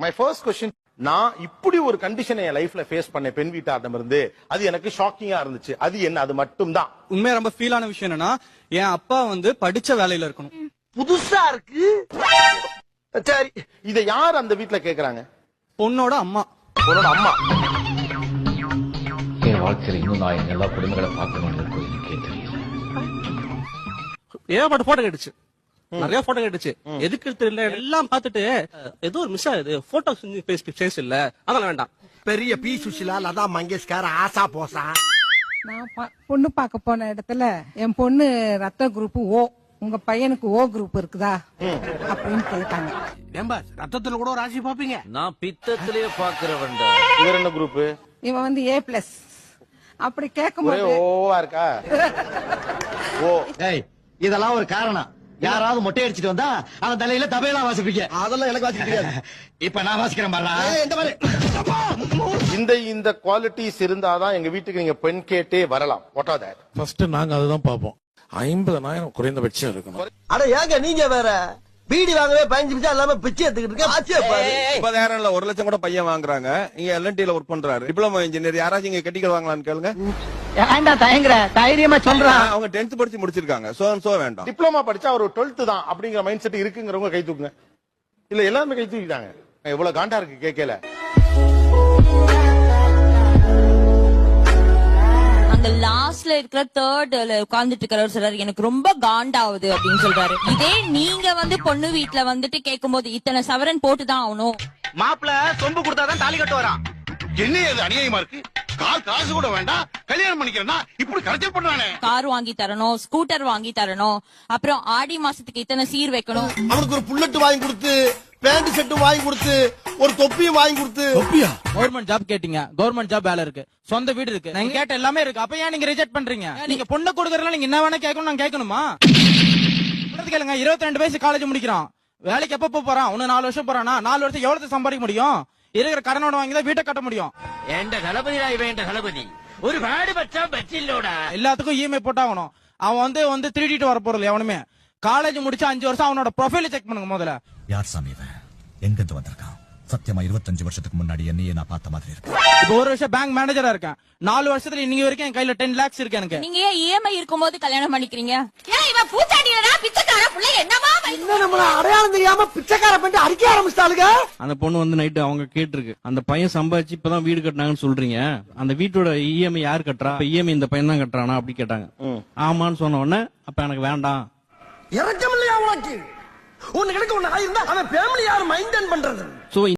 My first question, நான் இப்படி ஒரு கண்டிஷனை என் லைஃப்ல ஃபேஸ் பண்ண பெண் வீட்டாரிடம் இருந்து அது எனக்கு ஷாக்கிங்கா இருந்துச்சு. அது என்ன? அது மட்டும் தான். உண்மையா ரொம்ப ஃபீலான விஷயம் என்னன்னா, என் அப்பா வந்து படிச்ச வேலையில இருக்கணும். புதுசா இருக்கு. சரி, இத யார் அந்த வீட்ல கேக்குறாங்க? பொண்ணோட அம்மா. பொண்ணோட அம்மா. என் வாழ்க்கையில இன்னும் நான் எல்லா குடும்பங்களை பார்க்கணும்னு இருக்கும் எனக்கே தெரியல. ஏகப்பட்ட போட்டோ கேட்டுச்சு, நிறைய போட்டோ கேட்டுச்சு. எதுக்கு தெரியல, எல்லாம் பார்த்துட்டு ஏதோ ஒரு மிஸ் ஆகுது. போட்டோ ஃபேஸ் இல்ல, அதெல்லாம் வேண்டாம். பெரிய பி சுஷிலா, லதா மங்கேஷ்கர், ஆசா போசா. நான் பொண்ணு பார்க்க போன இடத்துல என் பொண்ணு ரத்த குரூப் ஓ, உங்க பையனுக்கு ஓ குரூப் இருக்குதா அப்படின்னு கேட்டாங்க. ஏம்பா ரத்தத்துல கூட ராசி பாப்பீங்க? நான் பித்தத்திலேயே பாக்குறவன். இவர் என்ன குரூப்? இவன் வந்து A+. அப்படி ஒரே கேட்கும்போது ஓவா இருக்கா? ஓ, இதெல்லாம் ஒரு காரணம். யாராவது மொட்டை அடிச்சிட்டு வந்தா அவன் தலையில தபையெல்லாம் வாசிப்பீங்க. அதெல்லாம் எனக்கு வாசிக்க தெரியாது. இப்ப நான் வாசிக்கிறேன் பாரு. இந்த மாதிரி இந்த குவாலிட்டிஸ் இருந்தாதான் எங்க வீட்டுக்கு நீங்க பெண் கேட்டே வரலாம். What are that? ஃபர்ஸ்ட் நாங்க அதுதான் பார்ப்போம். 50,000 குறைந்தபட்சம் இருக்கணும். அட ஏங்க நீங்க வேற பீடி வாங்கவே 15 நிமிஷம் இல்லாம பிச்சை எடுத்துக்கிட்டு இருக்க. ஆச்சே பாரு. 30,000 1 லட்சம் கூட பையன் வாங்குறாங்க. இங்க எல்என்டில ஒர்க் பண்றாரு, டிப்ளமோ இன்ஜினியர். யாராச்சும் இங்க கட்டிக்க வாங்கலாம்னு கேளுங்க. ஏன்டா தயங்குற? தைரியமா சொல்றான். அவங்க 10th படிச்சு முடிச்சிருக்காங்க. சோ வேண்டாம். டிப்ளமா படிச்சா ஒரு 12th தான் அப்படிங்கிற மைண்ட் செட் இருக்குங்கிறவங்க கை தூக்குங்க. இல்ல எல்லாருமே கை தூக்கிட்டாங்க. எவ்வளவு காண்டா இருக்கு கேட்கல. அந்த லாஸ்ட்ல இருக்கிற தேர்ட்ல உட்கார்ந்துட்டு இருக்கிறவர் சொல்றாரு, எனக்கு ரொம்ப காண்டாவுது அப்படின்னு சொல்றாரு. இதே நீங்க வந்து பொண்ணு வீட்டுல வந்துட்டு கேட்கும்போது இத்தனை சவரன் போட்டுதான் ஆகணும். மாப்பிள்ள சொம்பு கொடுத்தாதான் தாலி கட்டு வரான். என்ன இது அநியாயமா இருக்கு? காசு கூட வேண்டாம், கல்யாணம் பண்ணிக்கிறேன்னா இப்படி கரெக்ட் பண்றானே. கார் வாங்கி தரணும், ஸ்கூட்டர் வாங்கி தரணும், அப்புறம் ஆடி மாசத்துக்கு இத்தனை சீர் வைக்கணும். அவனுக்கு ஒரு புல்லட் வாங்கி கொடுத்து, பேண்ட் செட் வாங்கி கொடுத்து, ஒரு தொப்பியும் வாங்கி கொடுத்து. தொப்பியா? கவர்மெண்ட் ஜாப் கேட்டீங்க, கவர்மெண்ட் ஜாப் வேலை இருக்கு, சொந்த வீடு இருக்கு, நீங்க கேட்ட எல்லாமே இருக்கு. அப்ப ஏன் நீங்க ரிஜெக்ட் பண்றீங்க? நீங்க பொண்ணு கொடுக்கறதுல நீங்க என்ன வேணா கேட்கணும், நான் கேட்கணுமா? கேளுங்க. 22 வயசு காலேஜ் முடிக்கிறான், வேலைக்கு எப்ப போறான்? இன்னும் 4 வருஷம் போறானா? 4 வருஷம் எவ்வளவு சம்பாதிக்க முடியும்? இருக்கிற கடனோட வாங்கி தான் வீட்டை கட்ட முடியும். ஒரு பாடு பச்சா பச்சில்லோடா. எல்லாத்துக்கும் இஎம்ஐ போட்டாகணும். அவன் வந்து திருடிட்டு வர போறது எவனுமே. காலேஜ் முடிச்சு 5 வருஷம் அவனோட ப்ரொஃபைல செக் பண்ணுங்க முதல்ல. யார் சாமி இவன்? எங்க இருந்து வந்திருக்கான்? சத்தியமா 25 வருஷத்துக்கு முன்னாடி என்னையே நான் பார்த்த மாதிரி இருக்கு. இப்போ 1 வருஷம் பேங்க் மேனேஜரா இருக்கேன். 4 வருஷத்துல இன்னைக்கு வரைக்கும் என் கையில 10 lakhs இருக்கு எனக்கு. நீங்க ஏன் இஎம்ஐ இருக்கும்போது கல்யாணம் பண்ணிக்கிறீங்க? ஏன் இவன் பூச்சாடினா பிச்சைக்கார புள்ள என்னமா? இன்னும் நம்மள அடையாளம் தெரியாம பிச்சைக்கார பண்ணி அடிக்க ஆரம்பிச்சிட்டாளுங்க. அந்த பொண்ணு வந்து நைட்டு அவங்க கேட்டிருக்கு, அந்த பையன் சம்பாதிச்சு இப்பதான் வீடு கட்டினாங்கன்னு சொல்றீங்க, அந்த வீட்டோட இஎம்ஐ யார் கட்டுறா? இஎம்ஐ இந்த பையன் தான் கட்டுறானா அப்படி கேட்டாங்க. ஆமான்னு சொன்ன உடனே அப்ப எனக்கு வேண்டாம். இறக்கம் இல்லையா உனக்கு? உனக்கு ஒண்ணு ஆயிருந்தா அவன் ஃபேமிலி யார் மெயின்டைன் பண்றது? சோ